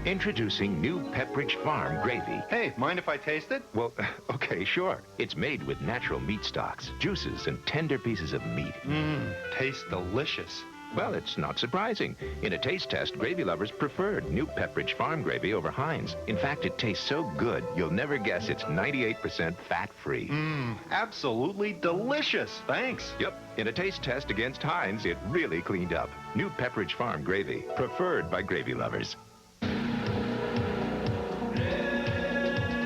Introducing new Pepperidge Farm gravy. Hey, mind if I taste it? Well, okay, sure. It's made with natural meat stocks, juices, and tender pieces of meat. Tastes delicious. Well, it's not surprising. In a taste test, gravy lovers preferred new Pepperidge Farm gravy over Heinz. In fact, it tastes so good, you'll never guess it's 98% fat-free. Absolutely delicious. Thanks. Yep. In a taste test against Heinz, it really cleaned up. New Pepperidge Farm gravy, preferred by gravy lovers.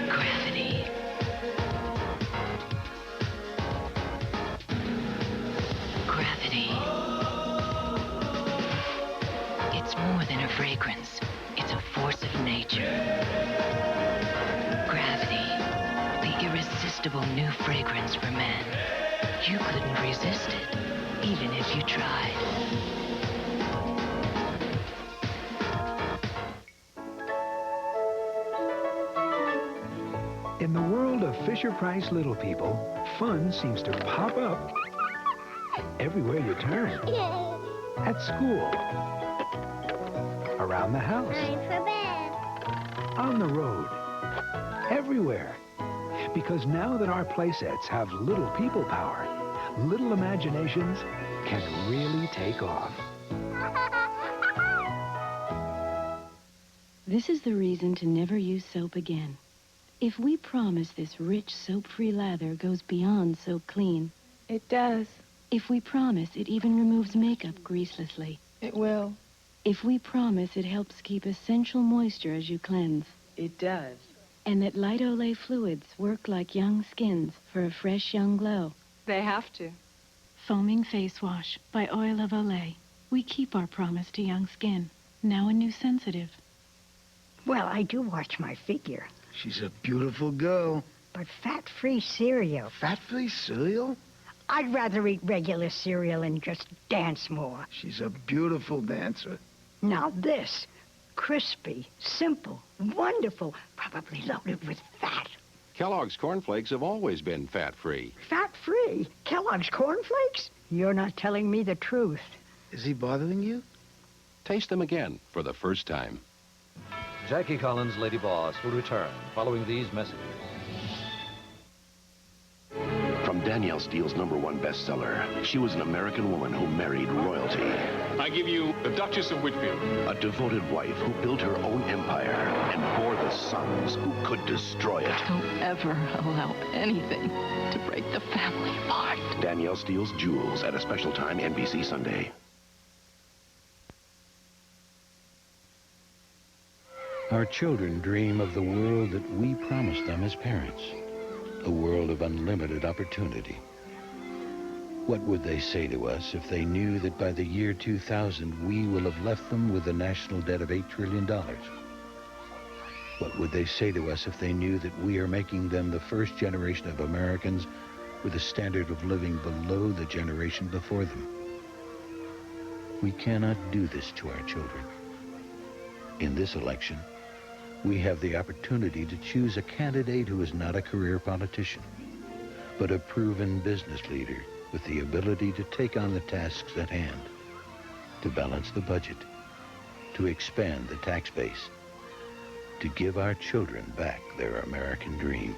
Gravity. Gravity. It's more than a fragrance. It's a force of nature. Gravity. The irresistible new fragrance for men. You couldn't resist it, even if you tried. In the world of Fisher-Price Little People, fun seems to pop up everywhere you turn. At school, around the house, Time for bed. on the road, everywhere. Because now that our playsets have little people power, little imaginations can really take off. This is the reason to never use soap again. If we promise this rich soap-free lather goes beyond soap clean. It does. If we promise it even removes makeup greaselessly. It will. If we promise it helps keep essential moisture as you cleanse. It does. And that light Olay fluids work like young skins for a fresh young glow. They have to. Foaming Face Wash by Oil of Olay. We keep our promise to young skin. Now a new sensitive. Well, I do watch my figure. She's a beautiful girl. But fat-free cereal. Fat-free cereal? I'd rather eat regular cereal and just dance more. She's a beautiful dancer. Now this, crispy, simple, wonderful, probably loaded with fat. Kellogg's Corn Flakes have always been fat-free. Fat-free? Kellogg's Corn Flakes? You're not telling me the truth. Is he bothering you? Taste them again for the first time. Jackie Collins' Lady Boss will return following these messages. From Danielle Steele's #1 bestseller, she was an American woman who married royalty. I give you the Duchess of Whitfield. A devoted wife who built her own empire and bore the sons who could destroy it. Don't ever allow anything to break the family apart. Danielle Steele's Jewels at a special time NBC Sunday. Our children dream of the world that we promised them as parents. A world of unlimited opportunity. What would they say to us if they knew that by the year 2000 we will have left them with a national debt of $8 trillion? What would they say to us if they knew that we are making them the first generation of Americans with a standard of living below the generation before them? We cannot do this to our children. In this election, we have the opportunity to choose a candidate who is not a career politician, but a proven business leader with the ability to take on the tasks at hand, to balance the budget, to expand the tax base, to give our children back their American dream.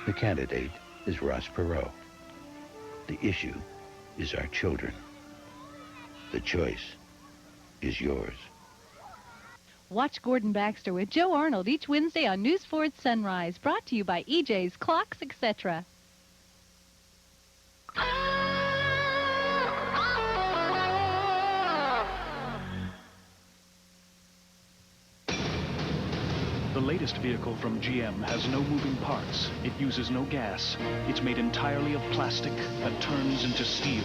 The candidate is Ross Perot. The issue is our children. The choice is yours. Watch Gordon Baxter with Joe Arnold each Wednesday on News 4 at Sunrise. Brought to you by EJ's Clocks, etc. The latest vehicle from GM has no moving parts. It uses no gas. It's made entirely of plastic that turns into steel.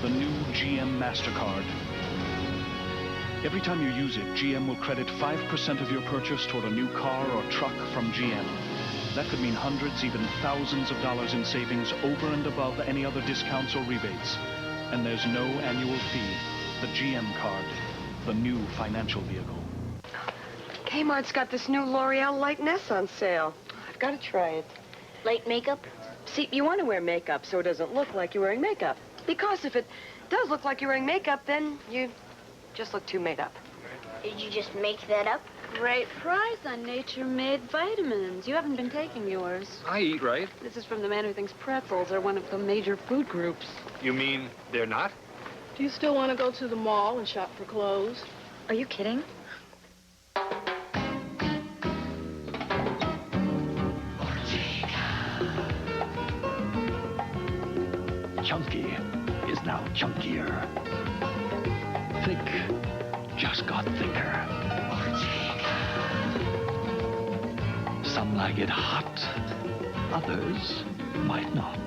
The new GM MasterCard. Every time you use it, GM will credit 5% of your purchase toward a new car or truck from GM. That could mean hundreds, even thousands of dollars in savings over and above any other discounts or rebates. And there's no annual fee. The GM card, the new financial vehicle. Kmart's got this new L'Oreal Light Ness on sale. I've got to try it. Light makeup? See, you want to wear makeup so it doesn't look like you're wearing makeup. Because if it does look like you're wearing makeup, then you just look too made up. Did you just make that up? Great prize on nature-made vitamins. You haven't been taking yours. I eat right. This is from the man who thinks pretzels are one of the major food groups. You mean they're not? Do you still want to go to the mall and shop for clothes? Are you kidding? Chunky is now chunkier. Thick just got thicker. Some like it hot, others might not.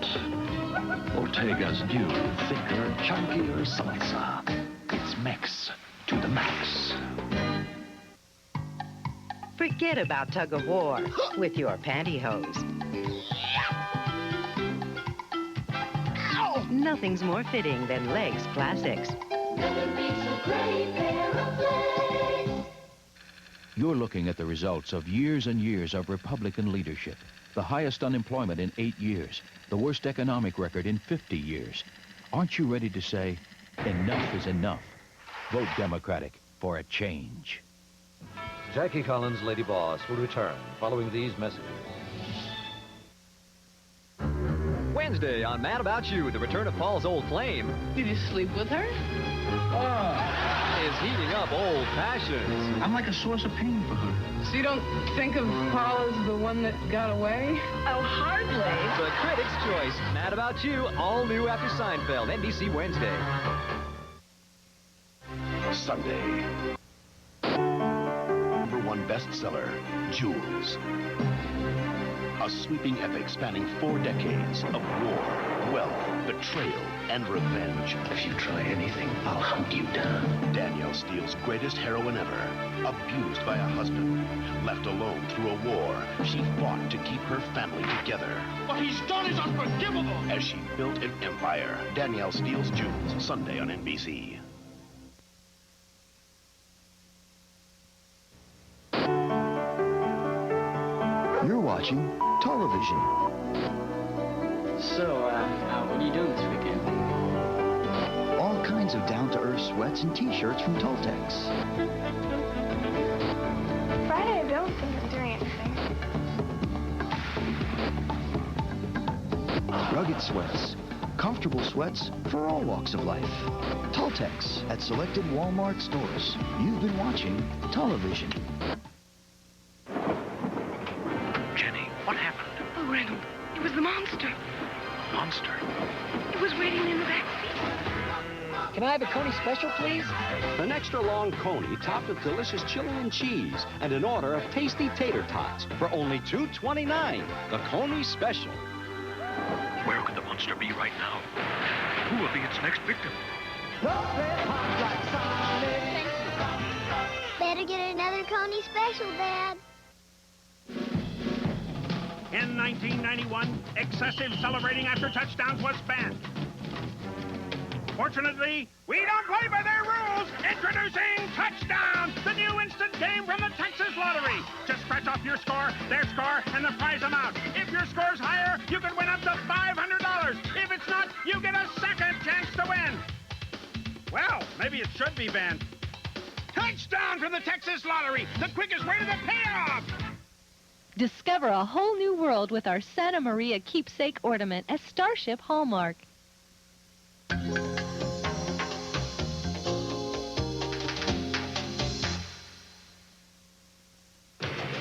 Ortega's new, thicker, chunkier salsa. It's mix to the max. Forget about tug of war with your pantyhose. Nothing's more fitting than Legs Classics. You're looking at the results of years and years of Republican leadership. The highest unemployment in 8 years. The worst economic record in 50 years. Aren't you ready to say, enough is enough? Vote Democratic for a change. Jackie Collins' Lady Boss will return following these messages. Wednesday on Mad About You, the return of Paul's old flame. Did you sleep with her? Is heating up old passions. I'm like a source of pain for her. So you don't think of Paul as the one that got away? Oh, hardly. The Critic's Choice, Mad About You, all new after Seinfeld, NBC Wednesday. Sunday. #1 bestseller, Jules. A sweeping epic spanning 4 decades of war, wealth, betrayal, and revenge. If you try anything, I'll hunt you down. Danielle Steele's greatest heroine ever. Abused by a husband. Left alone through a war, she fought to keep her family together. What he's done is unforgivable! As she built an empire. Danielle Steele's Jules, Sunday on NBC. You're watching television. So, what are you doing this weekend? All kinds of down-to-earth sweats and t-shirts from Toltex. Friday, I don't think I'm doing anything. Rugged sweats. Comfortable sweats for all walks of life. Toltex at selected Walmart stores. You've been watching television. Jenny, what happened? Oh, Reynold, it was the monster. Monster? It was waiting in the back seat. Can I have a Coney special, please? An extra long Coney topped with delicious chili and cheese, and an order of tasty tater tots for only $2.29. The Coney special. Where could the monster be right now? Who will be its next victim? Better get another Coney special, Dad. In 1991, excessive celebrating after touchdowns was banned. Fortunately, we don't play by their rules. Introducing Touchdown, the new instant game from the Texas Lottery. Just scratch off your score, their score, and the prize amount. If your score's higher, you can win up to $500. If it's not, you get a second chance to win. Well, maybe it should be banned. Touchdown from the Texas Lottery, the quickest way to the payoff. Discover a whole new world with our Santa Maria keepsake ornament at Starship Hallmark.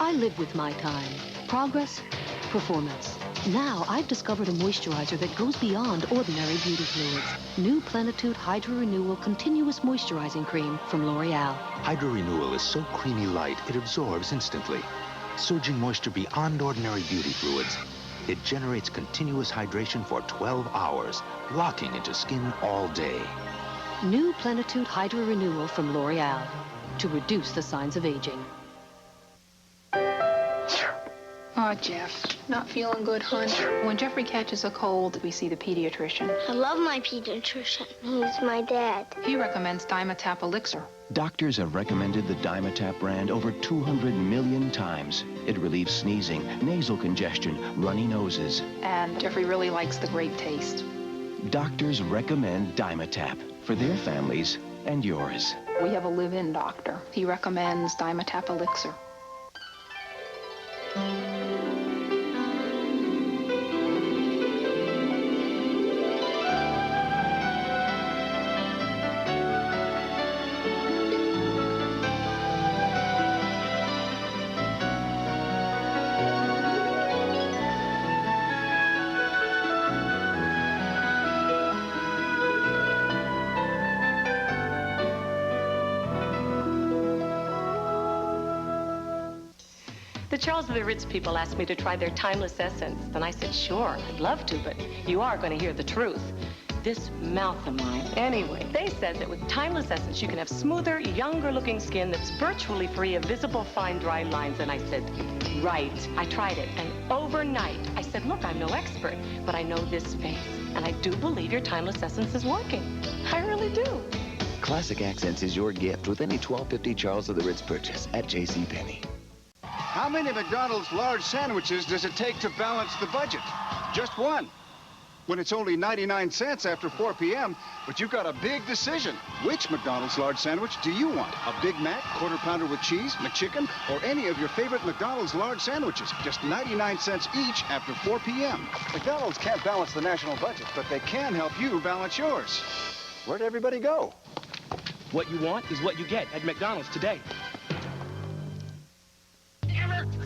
I live with my kind. Progress, performance. Now I've discovered a moisturizer that goes beyond ordinary beauty fluids. New Plenitude Hydra Renewal Continuous Moisturizing Cream from L'Oreal. Hydra Renewal is so creamy light, it absorbs instantly. Surging moisture beyond ordinary beauty fluids. It generates continuous hydration for 12 hours, locking into skin all day. New Plenitude Hydra Renewal from L'Oreal. To reduce the signs of aging. Oh, Jeff, not feeling good, hon. When Jeffrey catches a cold, we see the pediatrician. I love my pediatrician. He's my dad. He recommends Dimetap Elixir. Doctors have recommended the Dimetap brand over 200 million times. It relieves sneezing, nasal congestion, runny noses. And Jeffrey really likes the grape taste. Doctors recommend Dimetap for their families and yours. We have a live-in doctor. He recommends Dimetap Elixir. The Charles of the Ritz people asked me to try their timeless essence. And I said, sure, I'd love to, but you are going to hear the truth. This mouth of mine. Anyway, they said that with timeless essence, you can have smoother, younger-looking skin that's virtually free of visible fine, dry lines. And I said, right. I tried it, and overnight, I said, look, I'm no expert, but I know this face, and I do believe your timeless essence is working. I really do. Classic Accents is your gift with any $12.50 Charles of the Ritz purchase at JCPenney. How many McDonald's large sandwiches does it take to balance the budget? Just one. When it's only 99 cents after 4 p.m., but you've got a big decision. Which McDonald's large sandwich do you want? A Big Mac, quarter pounder with cheese, McChicken, or any of your favorite McDonald's large sandwiches? Just 99 cents each after 4 p.m. McDonald's can't balance the national budget, but they can help you balance yours. Where'd everybody go? What you want is what you get at McDonald's today.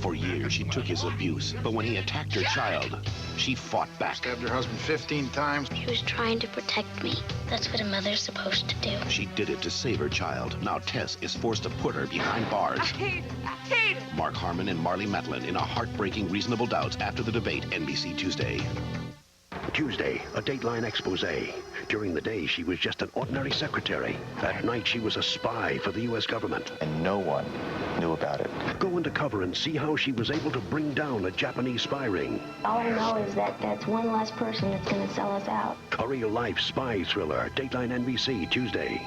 For years, she took his abuse, but when he attacked her child, she fought back. Stabbed her husband 15 times. He was trying to protect me. That's what a mother's supposed to do. She did it to save her child. Now Tess is forced to put her behind bars. I hate it. I hate it. Mark Harmon and Marlee Matlin in a heartbreaking Reasonable Doubts after the debate, NBC Tuesday. Tuesday, a Dateline expose. During the day, she was just an ordinary secretary. At night, she was a spy for the U.S. government. And no one knew about it. Go into cover and see how she was able to bring down a Japanese spy ring. All I know is that that's one less person that's going to sell us out. A real-life spy thriller. Dateline NBC, Tuesday.